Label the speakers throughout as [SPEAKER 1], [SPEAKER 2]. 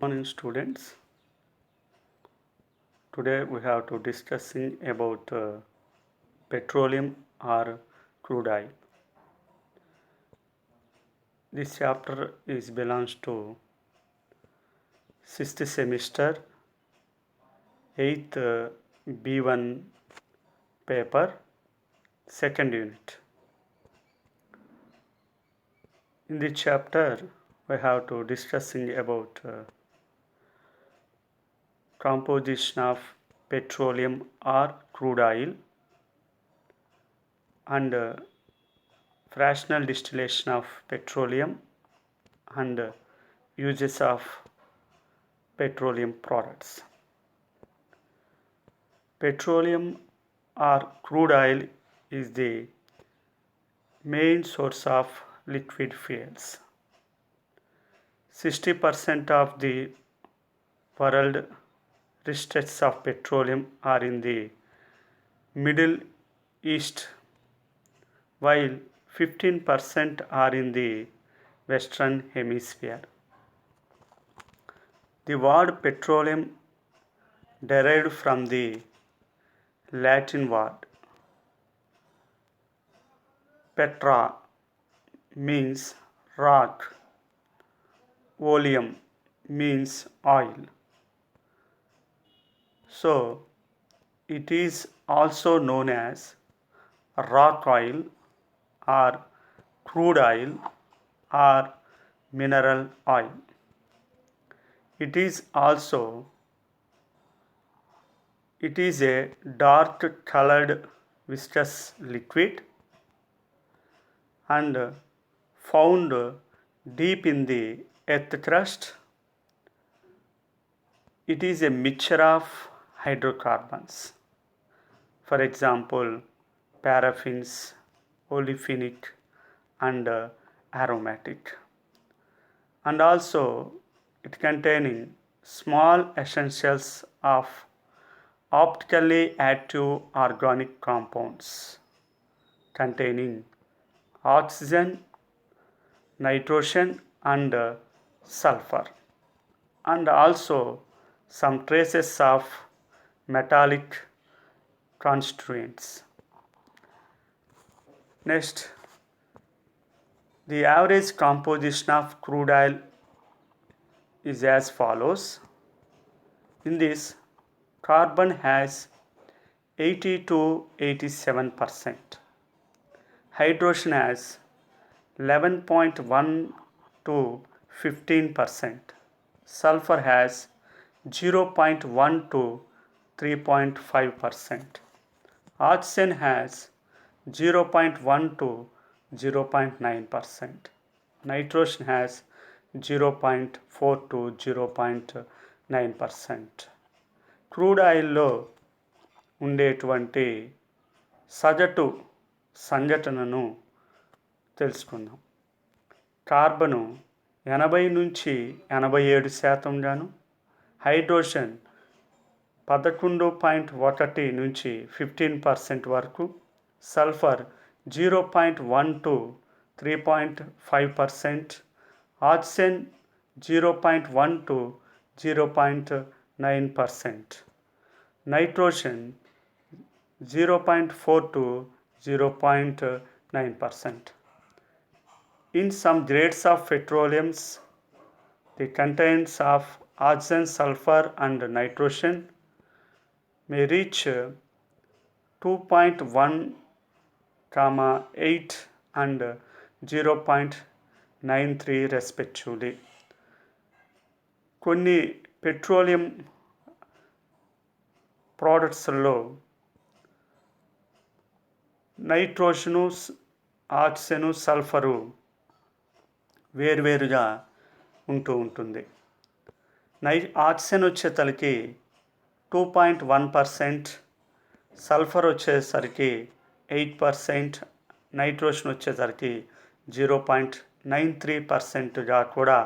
[SPEAKER 1] Morning students. Today we have to discussing about petroleum or crude oil. This chapter is belongs to 6th semester 8th B1 paper 2nd unit. In this chapter we have to discussing about composition of petroleum or crude oil and fractional distillation of petroleum and uses of petroleum products. Petroleum or crude oil is the main source of liquid fuels. 60% of the world resources of petroleum are in the Middle East, while 15% are in the Western Hemisphere. The word petroleum derived from the Latin word petra means rock, oleum means oil. So it is also known as rock oil or crude oil or mineral oil. It is a dark colored viscous liquid and found deep in the earth crust. It is a mixture of hydrocarbons. For example, paraffins, olefinic and aromatic. And also it containing small essentials of optically active organic compounds containing oxygen, nitrogen and sulfur, and also some traces of metallic constituents. Next, the average composition of crude oil is as follows. In this, carbon has 80 to 87%, hydrogen has 11.1 to 15%, sulfur has 0.1 to 3.5%, oxygen has 0.1 to 0.9%, nitrogen has 0.4 to 0.9%. Crude ఆయిల్లో ఉండేటువంటి సగటు సంఘటనను తెలుసుకుందాం. Carbon 80 నుంచి 87% గాను, hydrogen 11.1 నుంచి 15% వరకు, sulphur 0.1 to 3.5%, oxygen 0.1 to 0.9%, nitrogen 0.4 to 0.9%. In some grades of petroleums, the contents of oxygen, sulfur and nitrogen may reach 2.1, 8 and 0.93 respectively. కొన్ని పెట్రోలియం ప్రోడక్ట్స్లో నైట్రోజను, ఆక్సిజను, సల్ఫరు వేరువేరుగా ఉంటుంది. ఆక్సిజన్ వచ్చేసరికి 2.1%, సల్ఫర్ వచ్చేసరికి 8%, నైట్రోజన్ వచ్చేసరికి 0.93%గా కూడా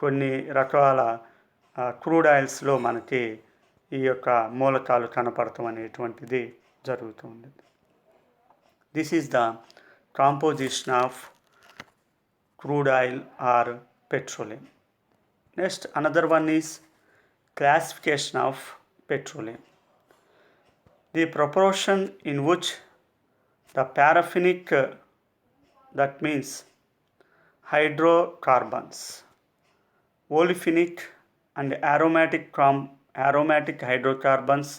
[SPEAKER 1] కొన్ని రకాల క్రూడ్ ఆయిల్స్లో మనకి ఈ యొక్క మూలకాలు కనపడటం అనేటువంటిది జరుగుతుంది. This is the composition of crude oil or petroleum. Next, another one is classification of petroleum. The proportion in which the paraffinic, that means hydrocarbons, olefinic and aromatic hydrocarbons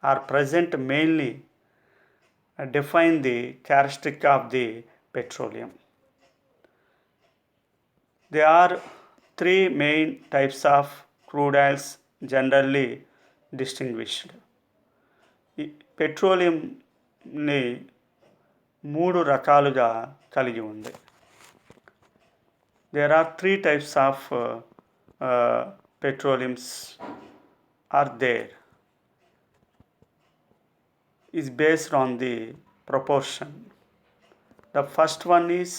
[SPEAKER 1] are present mainly define the characteristic of the petroleum. There are three main types of crude oils generally distinguished. పెట్రోలియంని మూడు రకాలుగా కలిగి ఉంది. There are three types of petroleums are there. Is based on the proportion. The first one is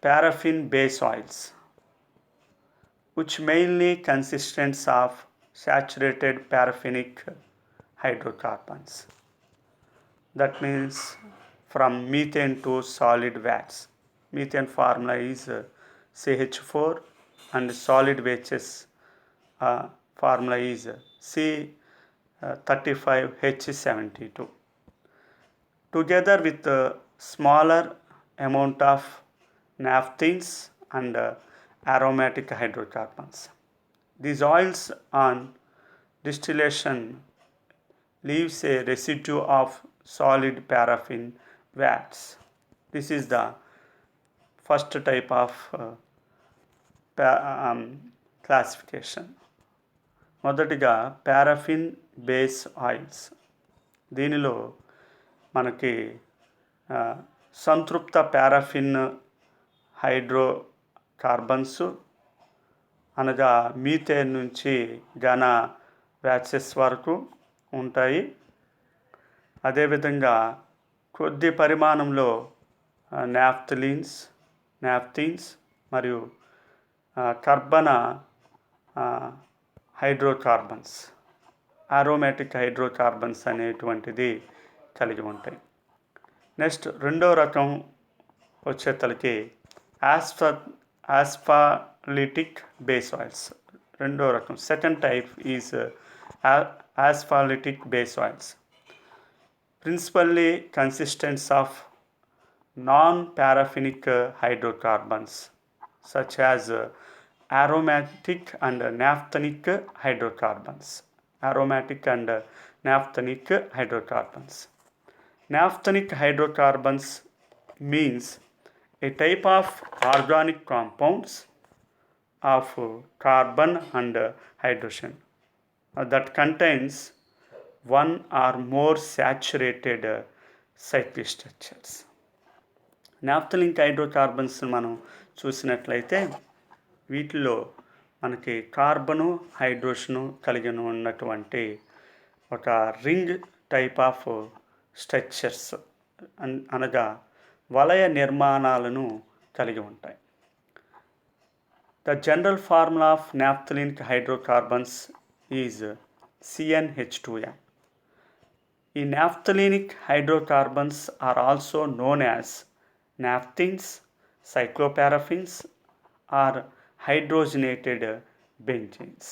[SPEAKER 1] paraffin base oils, which mainly consists of saturated paraffinic hydrocarbons. That means from methane to solid wax. Methane formula is CH4 and solid waxes formula is C35H72. Together with a smaller amount of naphthenes and aromatic hydrocarbons. These oils on distillation leaves a residue of solid paraffin wax. This is the first type of classification. మొదటిగా paraffin base oils. దీనిలో మనకి సంతృప్త paraffin hydrocarbons అనగా methane నుంచి ఘన waxes వరకు ఉంటాయి. అదేవిధంగా కొద్ది పరిమాణంలో నాఫ్థీన్స్ మరియు కర్బన హైడ్రోకార్బన్స్, అరోమాటిక్ హైడ్రోకార్బన్స్ అనేటువంటిది కలిగి ఉంటాయి. నెక్స్ట్ రెండో రకం వచ్చేతలకి ఆస్ఫాలిటిక్ బేస్ ఆయిల్స్. రెండో రకం second type is asphaltic base oils, principally consistence of non-paraffinic hydrocarbons such as aromatic and naphthenic hydrocarbons. Naphthenic hydrocarbons means a type of organic compounds of carbon and hydrogen that contains one or more saturated cyclic structures. Naphthenic hydrocarbons మనం చూసినట్లయితే వీటిలో మనకి carbon hydrogen కలిగి ఉన్నటువంటి ఒక ring type of structures అనగా వలయ నిర్మాణాలను కలిగి ఉంటాయి. The general formula of naphthenic hydrocarbons is CnH2n. The naphthenic hydrocarbons are also known as naphthenes, cycloparaffins or hydrogenated benzenes.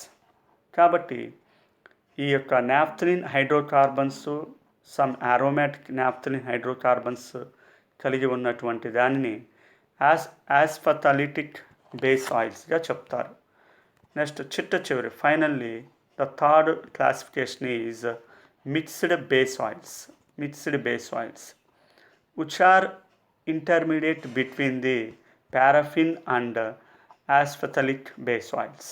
[SPEAKER 1] కాబట్టి ఈ యొక్క naphthalene hydrocarbons some aromatic naphthalene hydrocarbons కలిగి ఉన్నటువంటి దానిని ఆస్ఫాలిటిక్ బేస్ ఆయిల్స్గా చెప్తారు. నెక్స్ట్ చివరి finally the third classification is mixed base oils, which are intermediate between the paraffin and asphaltic base oils.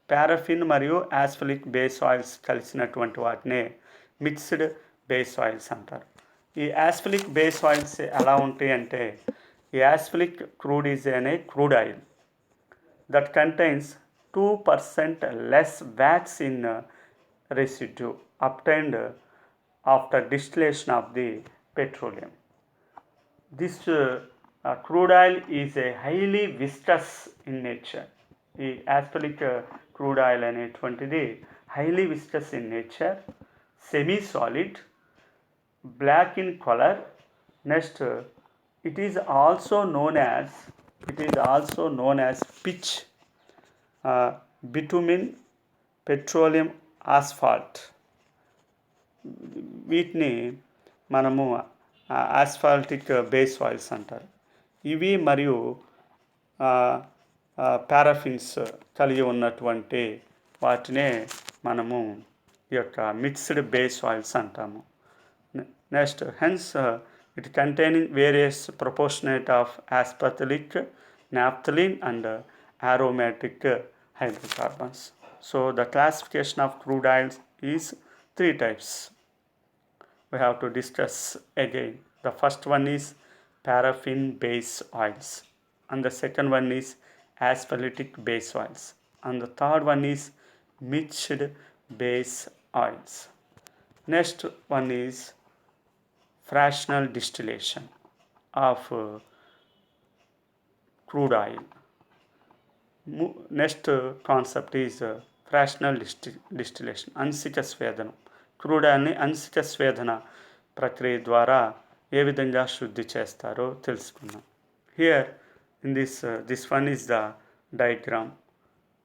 [SPEAKER 1] Paraffin మరియు ఆస్ఫాలిక్ base oils కలిసినటువంటి వాటినే మిక్స్డ్ బేస్ ఆయిల్స్ అంటారు. ఈ ఆస్ఫాలిక్ బేస్ ఆయిల్స్ ఎలా ఉంటాయి అంటే, ఈ ఆస్ఫాలిక్ క్రూడ్ ఈజ్ అనే crude oil that contains 2% less wax in residue obtained after distillation of the petroleum. This crude oil is a highly viscous in nature. ఈ ఆస్ఫాలిక్ క్రూడ్ ఆయిల్ అనేటువంటిది highly viscous in nature, semi solid, black in color. Next, it is also known as It is also known as pitch, bitumen, petroleum asphalt. వీటిని మనము ఆస్ఫాల్టిక్ base oils అంటారు. ఇవి మరియు పారాఫిన్స్ కలిగి ఉన్నటువంటి వాటినే మనము ఈ యొక్క మిక్స్డ్ బేస్ ఆయిల్స్ అంటాము. Next, hence it containing various proportionate of asphaltic, naphthalene and aromatic hydrocarbons. So the classification of crude oils is three types. We have to discuss again. The first one is paraffin base oils, and the second one is asphaltic base oils, and the third one is mixed base oils. Next one is fractional distillation of crude oil. Next concept is fractional distillation, అంశిక స్వేదనం. Crude ఆయిల్ని అంశిక స్వేదన ప్రక్రియ ద్వారా ఏ విధంగా శుద్ధి చేస్తారో తెలుసుకుందాం. Here in this one is the diagram,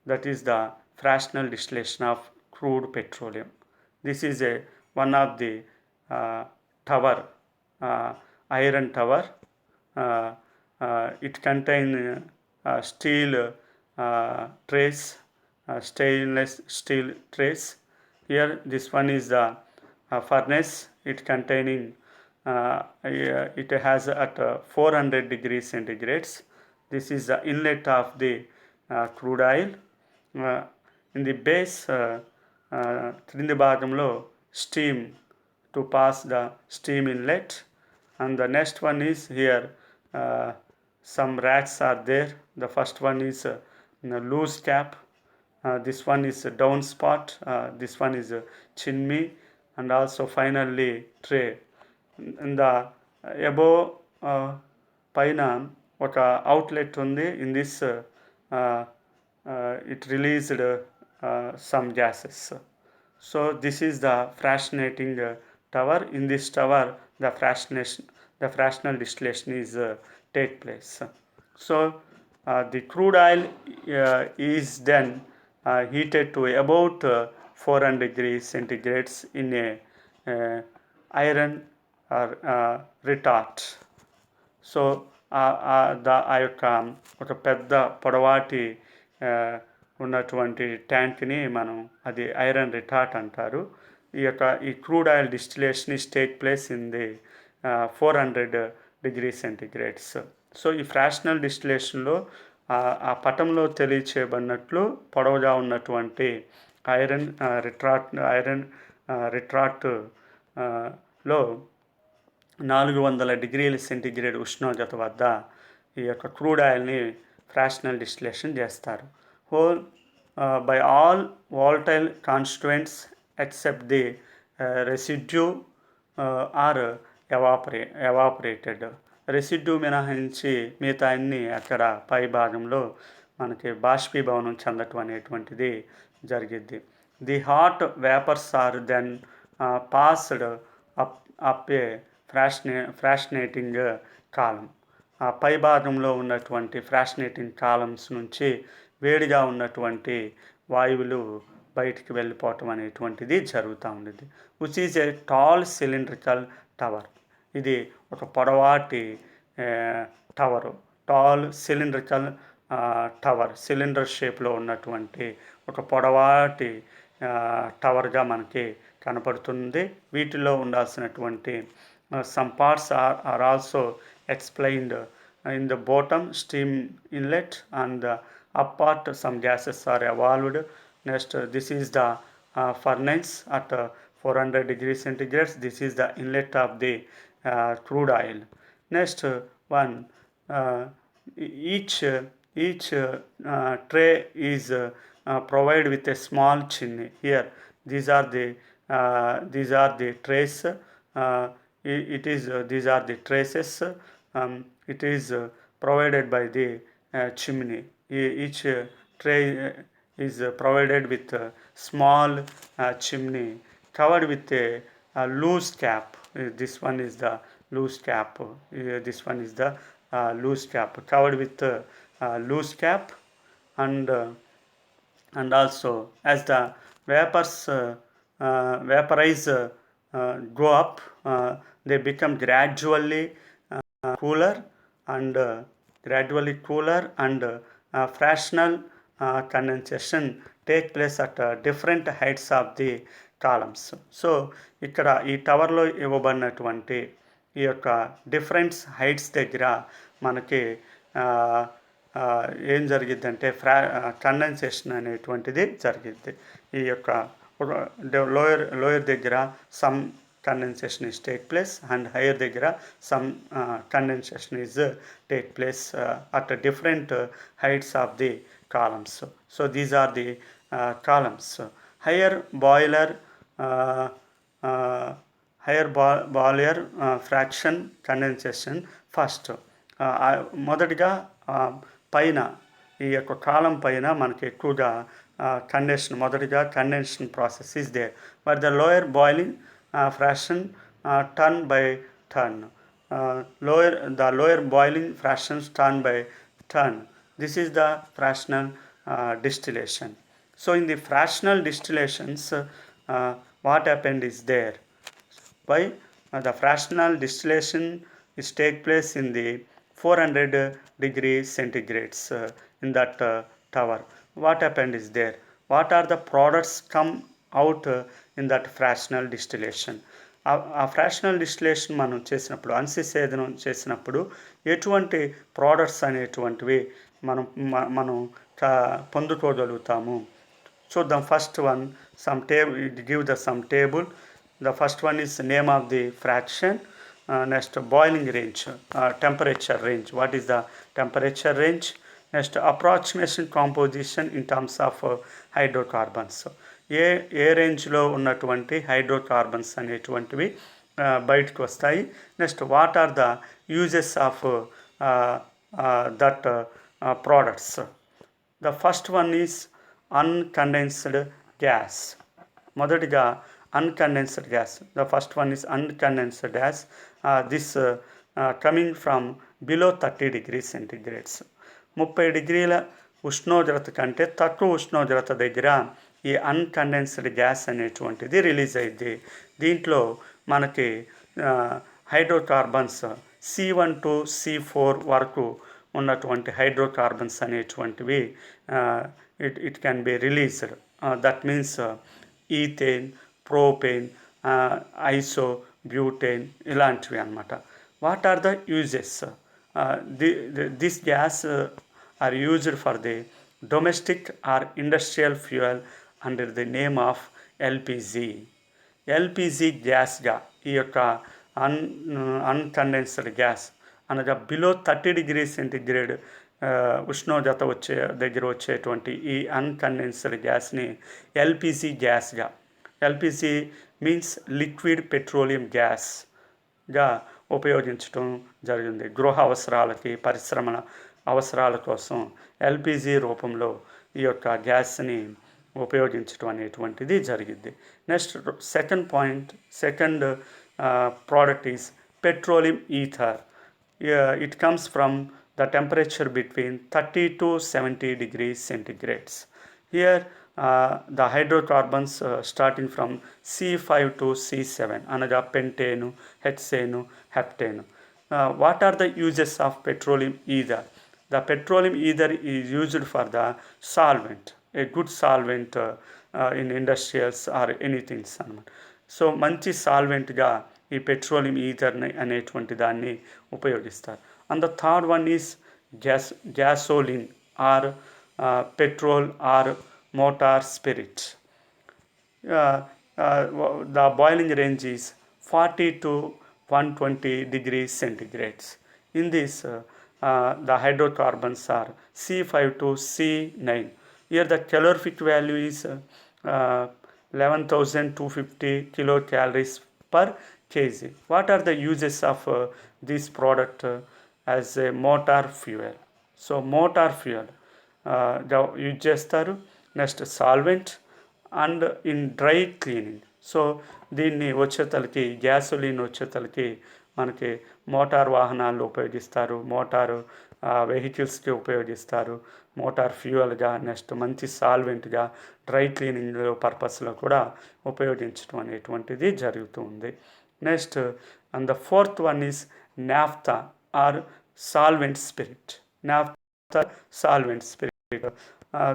[SPEAKER 1] that is the fractional distillation of crude petroleum. This is one of the tower, iron tower. It contains steel trays, stainless steel trays. Here this one is the furnace. It containing it has at 400 degrees centigrades. This is the inlet of the crude oil. In the base క్రింది భాగంలో steam to pass the steam inlet, and the next one is here some racks are there. The first one is loose cap, this one is downspot, this one is chimney, and also finally tray. In the above పైన ఒక outlet ఉంది. In this it released some gases. So this is the fractionating tower. In this tower the fractional distillation is take place. So the crude oil is then heated to about 400 degrees centigrades in a iron retort. So ఆ యొక్క ఒక పెద్ద పొడవాటి ఉన్నటువంటి ట్యాంక్ని మనం అది iron retort అంటారు. ఈ crude oil distillation is take place in the 400 degree centigrades. So ఈ ఫ్రాక్షనల్ డిస్టిలేషన్లో ఆ పటంలో తెలియచేయబడినట్లు పొడవుగా ఉన్నటువంటి ఐరన్ రిట్రాక్ట్లో 400 డిగ్రీల సెంటిగ్రేడ్ ఉష్ణోగ్రత వద్ద ఈ యొక్క క్రూడ్ ఆయిల్ని ఫ్రాక్షనల్ డిస్టిలేషన్ చేస్తారు. By all volatile constituents except the residue are evaporated. Residue మినహాయించి మిగతా అన్ని అక్కడ పై భాగంలో మనకి బాష్పీభవనం చెందటం అనేటువంటిది జరిగిద్ది. The hot vapours are then passed up a fractionating column. ఆ పై భాగంలో ఉన్నటువంటి ఫ్రాక్షనేటింగ్ కాలమ్స్ నుంచి వేడిగా ఉన్నటువంటి వాయువులు బయటికి వెళ్ళిపోవటం అనేటువంటిది జరుగుతూ ఉండేది. Which is a tall cylindrical tower. ఇది ఒక పొడవాటి tower, tall cylindrical tower, cylinder షేప్లో ఉన్నటువంటి ఒక పొడవాటి టవర్గా మనకి కనపడుతుంది. వీటిలో ఉండాల్సినటువంటి some parts are also explained in the bottom steam inlet, and the up part some gases are evolved. Next, this is the furnace at 400 degrees centigrade. This is the inlet of the crude oil. Next one, each tray is provided with a small chimney. Here these are the trays. These are the traces. It is provided by the chimney. Each tray is provided with a small chimney covered with a loose cap. This one is the loose cap. This one is the loose cap, covered with loose cap, and also as the vapors vaporize go up, they become cooler and cooler, and fractional condensation take place at different heights of the columns. So ఇక్కడ ఈ టవర్లో ఇవ్వబడినటువంటి ఈ యొక్క different heights దగ్గర మనకి ఏం జరిగిద్దంటే condensation అనేటువంటిది జరిగిద్ది. ఈ యొక్క లోయర్ దగ్గర some condensation is take place, and higher దగ్గర some condensation is take place at different heights of the columns. So these are the columns. Higher boiler fraction condensation first. మొదటిగా పైన ఈ యొక్క కాలం పైన మనకి ఎక్కువగా condensation process is there, but the lower boiling fraction turn by turn. The lower boiling fractions turn by turn. This is the fractional distillation. So in the fractional distillations, what happened is there. Why? The fractional distillation is take place in the 400 degrees centigrades in that tower. What happened is there. What are the products come out in that fractional distillation? ఆ fractional distillation మనం చేసినప్పుడు, అంశసేదనం చేసినప్పుడు ఎటువంటి products అనేటువంటివి మనం పొందుకోగలుగుతాము చూద్దాం. First one some table, it give the some table. The first one is name of the fraction. Next boiling range, temperature range, what is the temperature range. Next approximation composition in terms of hydrocarbons, ఏ రేంజ్లో ఉన్నటువంటి hydrocarbons అనేటువంటివి బయటకు వస్తాయి. Next what are the uses of that products. The first one is uncondensed gas. మొదటిగా uncondensed gas. The first one is uncondensed gas. This coming from below 30 degrees centigrades. 30 డిగ్రీల ఉష్ణోగ్రత కంటే తక్కువ ఉష్ణోగ్రత దగ్గర ఈ అన్కండెన్స్డ్ గ్యాస్ అనేటువంటిది రిలీజ్ అయింది. దీంట్లో మనకి హైడ్రోకార్బన్స్ C1 to C4 వరకు ఉన్నటువంటి హైడ్రోకార్బన్స్ అనేటువంటివి it can be released. That means ethane, propane, isobutane ఇలాంటివి అన్నమాట. What are the uses? This gas are used for the domestic or industrial fuel under the name of LPG. LPG గ్యాస్గా ఈ యొక్క uncondensed gas అనగా below 30 degrees centigrade ఉష్ణోగ్రత దగ్గర వచ్చేటువంటి ఈ అన్కండెన్స్డ్ గ్యాస్ని ఎల్పిజి గ్యాస్గా, ఎల్పిజి మీన్స్ లిక్విడ్ పెట్రోలియం గ్యాస్గా ఉపయోగించడం జరిగింది. గృహ అవసరాలకి, పరిశ్రమల అవసరాల కోసం ఎల్పిజి రూపంలో ఈ యొక్క గ్యాస్ని ఉపయోగించడం అనేటువంటిది జరిగింది. Next second product is petroleum ether. It comes from the temperature between 30 to 70 degrees centigrades. Here the hydrocarbons starting from C5 to C7 అనగా పెంటేను, హెక్సేను, హెప్టేను. What are the uses of petroleum ether? The petroleum ether is used for the solvent, a good solvent in industrials or anything అన్నమాట. So మంచి సాల్వెంట్గా ఈ petroleum ఈథర్ని అనేటువంటి దాన్ని ఉపయోగిస్తారు. And the third one is gasoline or petrol or motor spirit. The boiling range is 40 to 120 degrees centigrades. In this the hydrocarbons are C5 to C9. Here the calorific value is 11,250 kilocalories per kg. What are the uses of this product as a motor fuel? So motor fuel use చేస్తారు. Next solvent and in dry cleaning. So దీన్ని వచ్చేతలకి gasoline వచ్చేతలకి మనకి motor వాహనాల్లో ఉపయోగిస్తారు, motor వెహికల్స్కి ఉపయోగిస్తారు, motor ఫ్యూయల్గా, next మంచి సాల్వెంట్గా, dry cleaning పర్పస్లో కూడా ఉపయోగించడం అనేటువంటిది జరుగుతుంది. Next and the fourth one is naphtha or solvent spirit. Naphtha solvent spirit.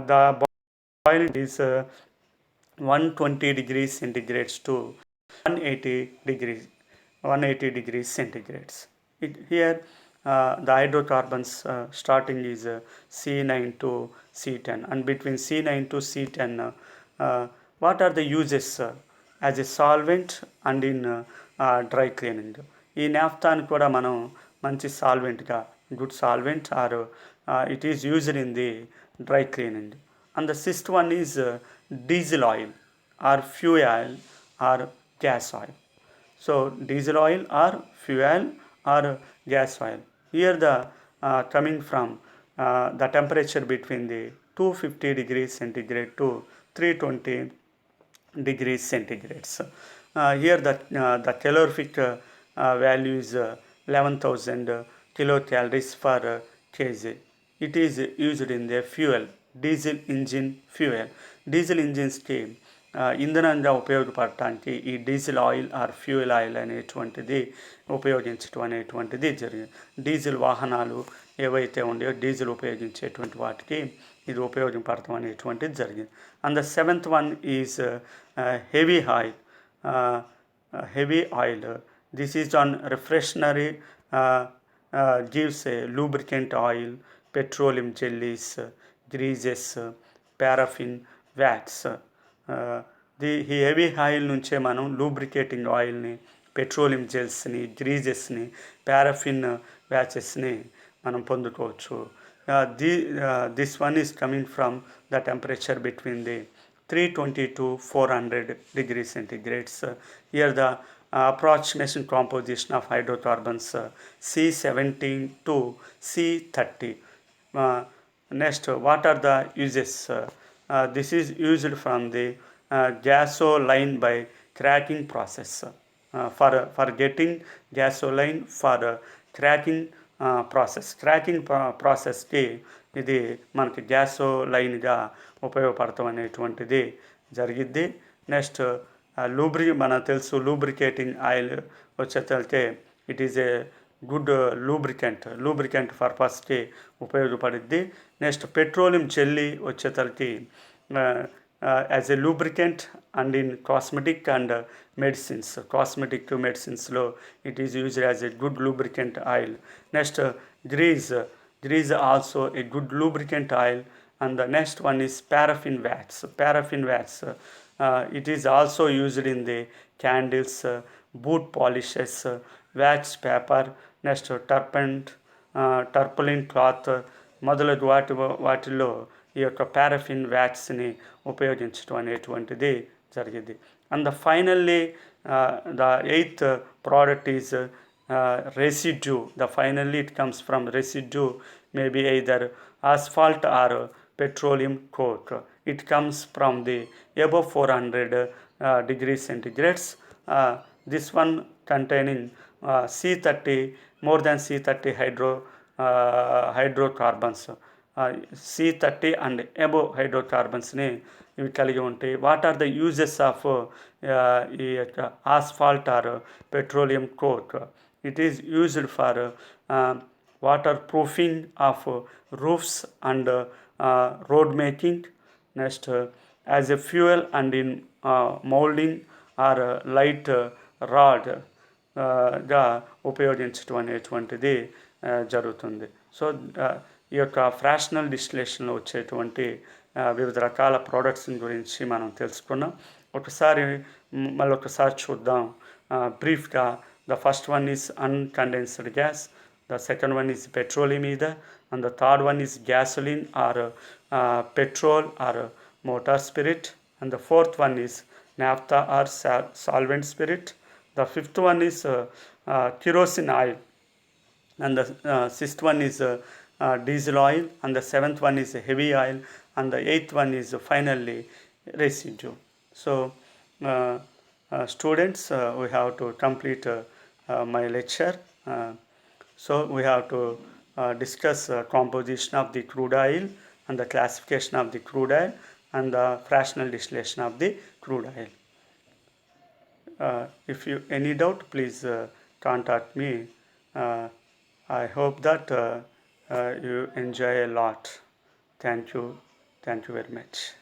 [SPEAKER 1] The boiling is 120 degrees centigrades to 180 degrees centigrades. Here the hydrocarbons starting is C9 to C10, and between C9 to C10 what are the uses as a solvent and in dry cleaning. ఈ నాఫ్తాని కూడా మనం మంచి సాల్వెంట్గా, good solvent or it is used in the dry cleaning. And the sixth one is diesel oil or fuel or gas oil. So diesel oil or fuel or gas oil. Here the coming from the temperature between the 250 degrees centigrade to 320 degrees centigrades. Here the calorific value is 11,000 kilocalories per kg. It is used in the fuel, diesel engine fuel. Diesel engines-కి ఇంధనంగా ఉపయోగపడటానికి ఈ diesel oil or fuel oil అనేటువంటిది ఉపయోగించడం అనేటువంటిది జరిగింది. Diesel వాహనాలు ఏవైతే ఉన్నాయో diesel ఉపయోగించేటువంటి వాటికి ఇది ఉపయోగపడటం అనేటువంటిది జరిగింది. And the seventh one is heavy oil. Heavy oil, this is on refractionary, gives a lubricant oil, petroleum jellies, greases, paraffin, wax. ఈ హెవీ ఆయిల్ నుంచే మనం లూబ్రికేటింగ్ ఆయిల్ని, పెట్రోలియం జెల్స్ని, గ్రీజెస్ని, పారాఫిన్ వ్యాచెస్ని మనం పొందుకోవచ్చు. This one is coming from the temperature between the 320 to 400 degrees centigrades. Here the approximation composition of hydrocarbons C17 to C30. Next, what are the uses? This is used from the gasoline by cracking process. For getting gasoline for cracking process. Cracking processకి ఇది మనకి గ్యాసోలైన్గా ఉపయోగపడతాం అనేటువంటిది జరిగిద్ది. Next మనకు తెలుసు lubricating oil వచ్చేసరికి it is a good lubricant పర్పస్కి ఉపయోగపడుద్ది. నెక్స్ట్ పెట్రోలియం జెల్లీ వచ్చేసరికి as a lubricant and in cosmetic and medicines. Cosmetic మెడిసిన్స్లో it is used as a good lubricant oil. Next grease also a good lubricant oil. And the next one is paraffin wax. It is also used in the candles, boot polishes, wax paper, next tarpaulin cloth మొదలగు వాటిల్లో ఈ యొక్క paraffin వ్యాక్స్ని ఉపయోగించడం అనేటువంటిది జరిగింది. And finally the eighth product is residue. Finally it comes from residue, maybe either asphalt or petroleum coke. It comes from the above 400 degrees centigrades. This one containing C30, more than C30 hydrocarbons. C30 and above hydrocarbonsని ఇవి కలిగి ఉంటాయి. What are the uses of ఈ asphalt or petroleum coke? It is used for waterproofing of roofs and road making. Next, as a fuel and in molding or light rod గా ఉపయోగించడం అనేటువంటిది జరుగుతుంది. So ఈ యొక్క ఫ్రాక్షనల్ డిస్టిలేషన్లో వచ్చేటువంటి వివిధ రకాల ప్రోడక్ట్స్ గురించి మనం తెలుసుకున్నాం. మళ్ళొకసారి చూద్దాం బ్రీఫ్గా. The first one is uncondensed gas, the second one is petroleum ether, and the third one is gasoline or petrol or motor spirit, and the fourth one is naphtha or solvent spirit. The fifth one is kerosene oil, and the sixth one is diesel oil, and the seventh one is heavy oil, and the eighth one is finally residue. So students, we have to complete my lecture. So we have to discuss composition of the crude oil and the classification of the crude oil and the fractional distillation of the crude oil. If you any doubt, please contact me. Uh, I hope that you enjoy a lot. Thank you. Thank you very much.